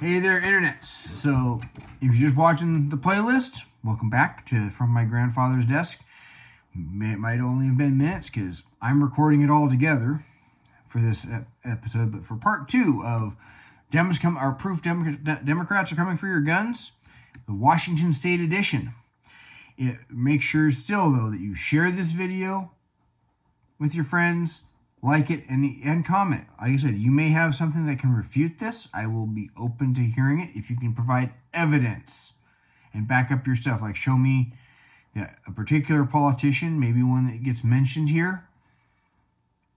Hey there, internets. So, if you're just watching the playlist, welcome back to From My Grandfather's Desk. It might only have been minutes because I'm recording it all together for this episode. But for part two of Democrats are coming for your guns, the Washington State edition. Make sure still, though, that you share this video with your friends, like it, and comment. Like I said, you may have something that can refute this. I will be open to hearing it if you can provide evidence and back up your stuff. Like show me that a particular politician, maybe one that gets mentioned here,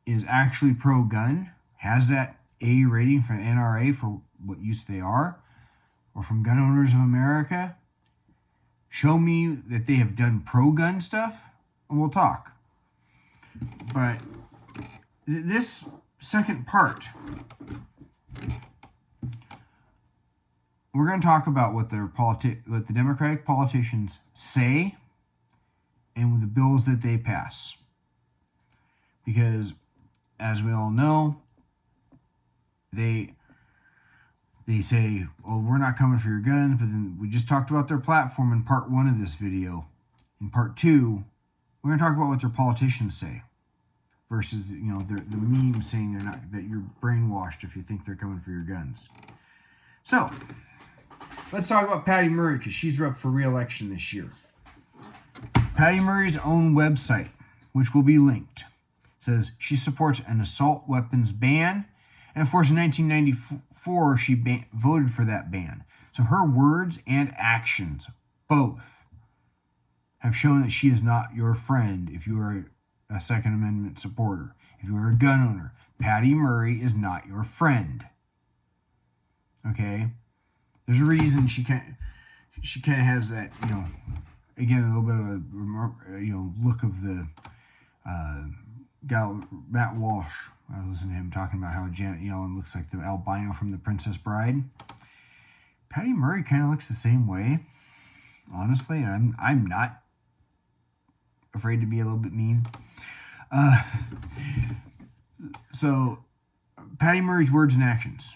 is actually pro-gun, has that A rating from NRA for what use they are, or from Gun Owners of America. Show me that they have done pro-gun stuff, and we'll talk. But this second part, we're going to talk about what the Democratic politicians say and the bills that they pass. Because, as we all know, they say, "Oh, we're not coming for your guns," but then we just talked about their platform in part one of this video. In part two, we're going to talk about what their politicians say. Versus, the meme saying they're not, that you're brainwashed if you think they're coming for your guns. So, let's talk about Patty Murray because she's up for re-election this year. Patty Murray's own website, which will be linked, says she supports an assault weapons ban. And of course, in 1994, she voted for that ban. So her words and actions, both, have shown that she is not your friend if you are a Second Amendment supporter. If you're a gun owner, Patty Murray is not your friend. Okay? There's a reason she kind of has that, again, a little bit of a, look of the guy, Matt Walsh. I was listening to him talking about how Janet Yellen looks like the albino from The Princess Bride. Patty Murray kind of looks the same way, honestly, and I'm not afraid to be a little bit mean. So Patty Murray's words and actions.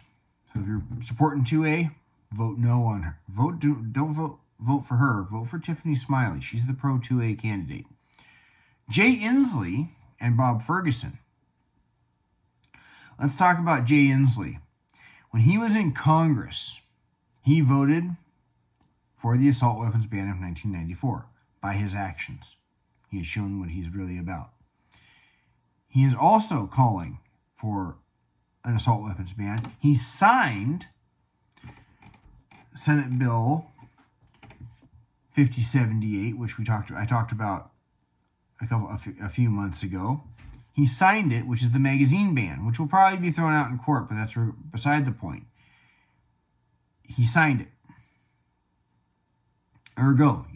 So if you're supporting 2A, vote no on her. Don't vote for her. Vote for Tiffany Smiley. She's the pro 2A candidate. Jay Inslee and Bob Ferguson. Let's talk about Jay Inslee. When he was in Congress, he voted for the assault weapons ban of 1994 by his actions. He has shown what he's really about. He is also calling for an assault weapons ban. He signed Senate Bill 5078, which I talked about a few months ago. He signed it, which is the magazine ban, which will probably be thrown out in court, but that's beside the point. He signed it. Ergo,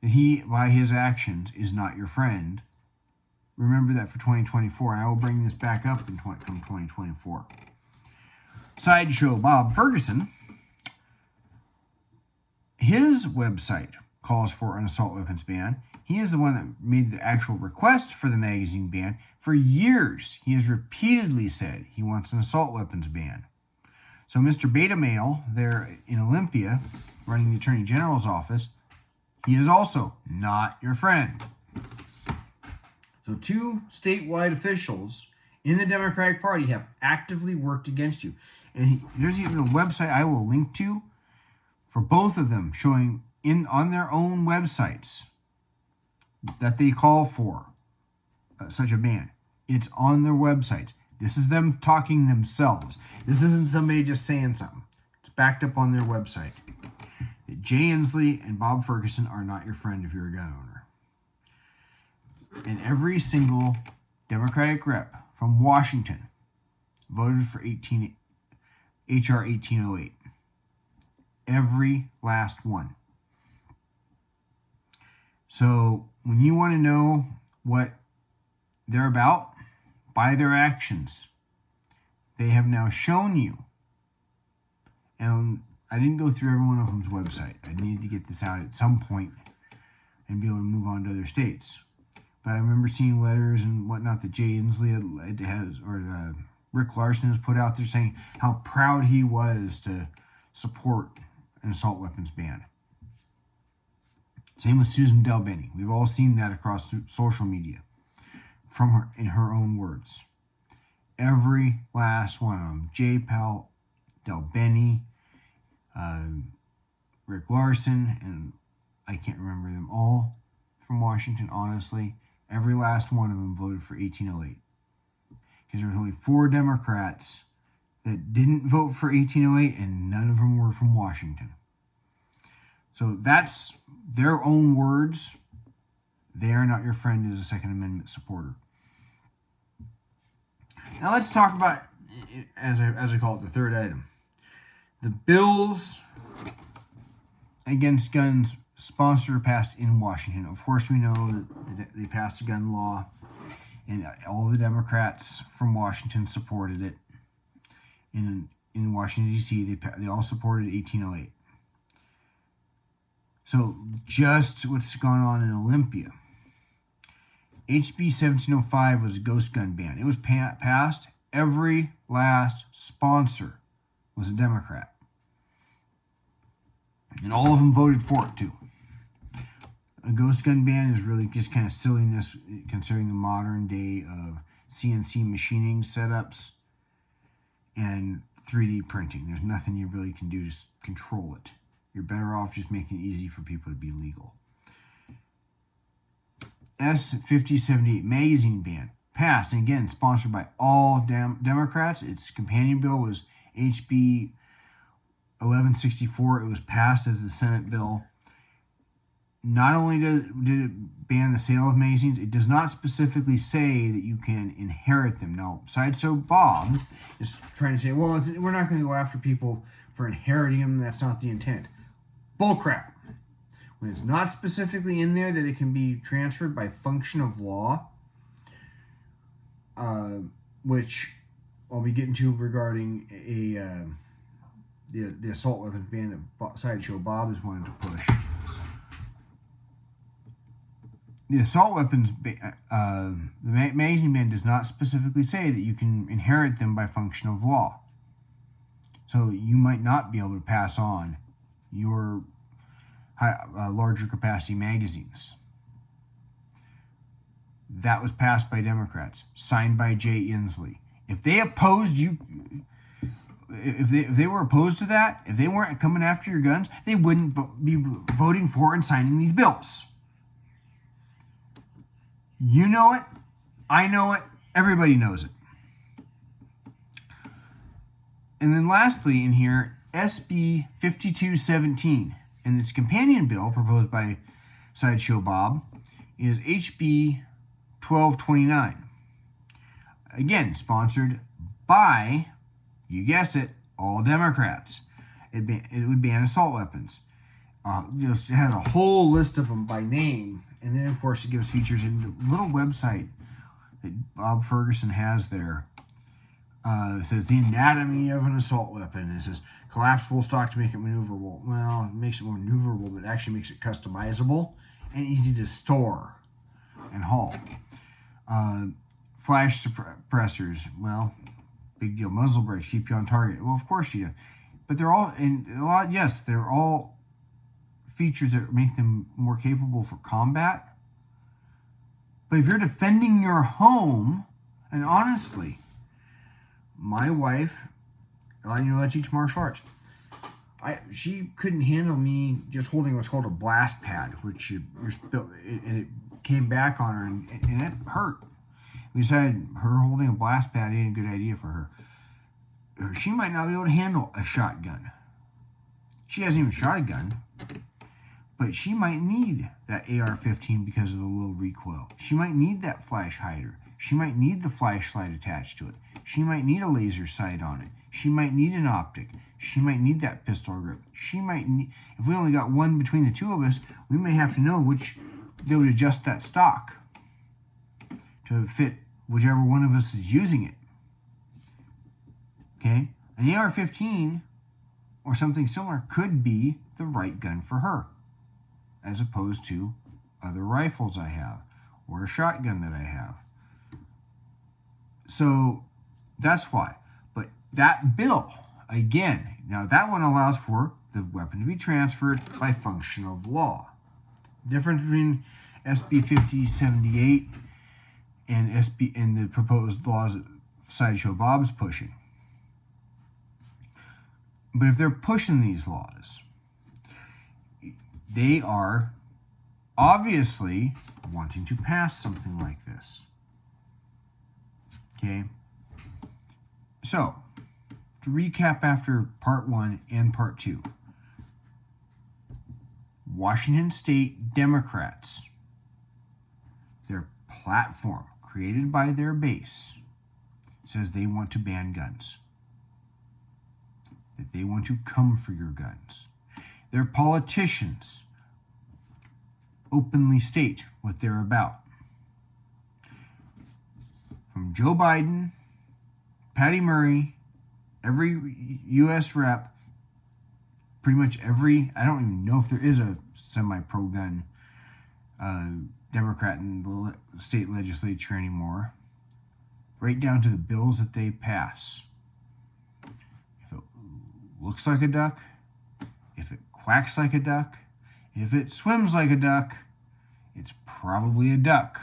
that he, by his actions, is not your friend. Remember that for 2024, and I will bring this back up from 2024. Sideshow Bob Ferguson, his website calls for an assault weapons ban. He is the one that made the actual request for the magazine ban. For years, he has repeatedly said he wants an assault weapons ban. So Mr. Beta Male there in Olympia, running the Attorney General's office, he is also not your friend. So two statewide officials in the Democratic Party have actively worked against you. And there's even a website I will link to for both of them showing on their own websites that they call for such a ban. It's on their websites. This is them talking themselves. This isn't somebody just saying something. It's backed up on their website. Jay Inslee and Bob Ferguson are not your friend if you're a gun owner. And every single Democratic rep from Washington voted for HR 1808. Every last one. So when you want to know what they're about, by their actions, they have now shown you. And I didn't go through every one of them's website. I needed to get this out at some point and be able to move on to other states. But I remember seeing letters and whatnot that Jay Inslee has, or Rick Larson has put out there saying how proud he was to support an assault weapons ban. Same with Susan Delbeni. We've all seen that across social media from her, in her own words. Every last one of them. Jay Powell, Delbeni, Rick Larson, and I can't remember them all from Washington, honestly. Every last one of them voted for 1808. Because there was only 4 Democrats that didn't vote for 1808, and none of them were from Washington. So that's their own words. They are not your friend as a Second Amendment supporter. Now let's talk about, as I call it, the third item. The bills against guns sponsored or passed in Washington. Of course, we know that they passed a gun law, and all the Democrats from Washington supported it. In Washington, D.C., they all supported 1808. So just what's gone on in Olympia. HB 1705 was a ghost gun ban. It was passed. Every last sponsor was a Democrat. And all of them voted for it, too. A ghost gun ban is really just kind of silliness considering the modern day of CNC machining setups and 3D printing. There's nothing you really can do to control it. You're better off just making it easy for people to be legal. S5078 magazine ban passed, and again, sponsored by all Democrats. Its companion bill was HB 1164. It was passed as the Senate bill. Not only did it ban the sale of magazines, it does not specifically say that you can inherit them. Now, Sideshow Bob is trying to say, well, we're not going to go after people for inheriting them. That's not the intent. Bullcrap. When it's not specifically in there that it can be transferred by function of law, which I'll be getting to regarding the assault weapons ban that Sideshow Bob is wanting to push. The assault weapons, the magazine ban does not specifically say that you can inherit them by function of law. So you might not be able to pass on your larger capacity magazines. That was passed by Democrats, signed by Jay Inslee. If they opposed you, if they were opposed to that, if they weren't coming after your guns, they wouldn't be voting for and signing these bills. You know it. I know it. Everybody knows it. And then lastly in here, SB 5217 and its companion bill proposed by Sideshow Bob is HB 1229. Again, sponsored by, you guessed it, all Democrats. It would ban assault weapons. Just had a whole list of them by name. And then, of course, it gives features in the little website that Bob Ferguson has there. It says the anatomy of an assault weapon. It says collapsible stock to make it maneuverable. Well, it makes it more maneuverable, but it actually makes it customizable and easy to store and haul. Flash suppressors. Well, big deal. Muzzle brakes keep you on target. Well, of course you do. But they're all, they're all features that make them more capable for combat. But if you're defending your home, and honestly, my wife, I teach martial arts. She couldn't handle me just holding what's called a blast pad, which and it came back on her, and it hurt. We decided her holding a blast pad ain't a good idea for her. She might not be able to handle a shotgun. She hasn't even shot a gun. But she might need that AR-15 because of the low recoil. She might need that flash hider. She might need the flashlight attached to it. She might need a laser sight on it. She might need an optic. She might need that pistol grip. She might need, if we only got one between the two of us, we may have to know which, they would adjust that stock to fit whichever one of us is using it. Okay? An AR-15 or something similar could be the right gun for her, as opposed to other rifles I have or a shotgun that I have. So That's why. But that bill, again, now that one allows for the weapon to be transferred by function of law. Difference between SB 5078 and the proposed laws that Sideshow Bob's pushing. But if they're pushing these laws, they are obviously wanting to pass something like this. Okay? So, to recap after part 1 and part 2, Washington State Democrats, their platform created by their base, says they want to ban guns, that they want to come for your guns. Their politicians openly state what they're about. From Joe Biden, Patty Murray, every U.S. rep, pretty much every, I don't even know if there is a semi-pro-gun Democrat in the state legislature anymore, right down to the bills that they pass. If it looks like a duck, if it quacks like a duck, if it swims like a duck, it's probably a duck.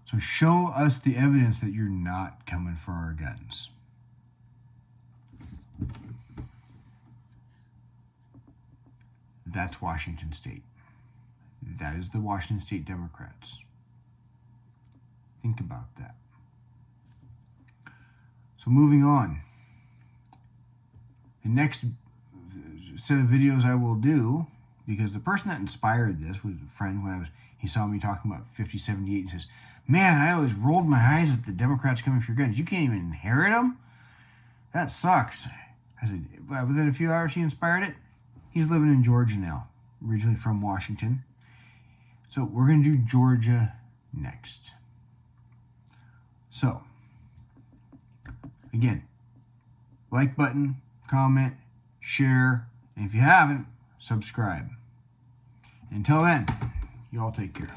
So show us the evidence that you're not coming for our guns. That's Washington State. That is the Washington State Democrats. Think about that. So moving on. The next set of videos I will do, because the person that inspired this was a friend when he saw me talking about 5078 and says, "Man, I always rolled my eyes at the Democrats coming for your guns. You can't even inherit them? That sucks." I said, within a few hours he inspired it. He's living in Georgia now, originally from Washington. So we're going to do Georgia next. So, again, like button, comment, share, and if you haven't, subscribe. Until then, you all take care.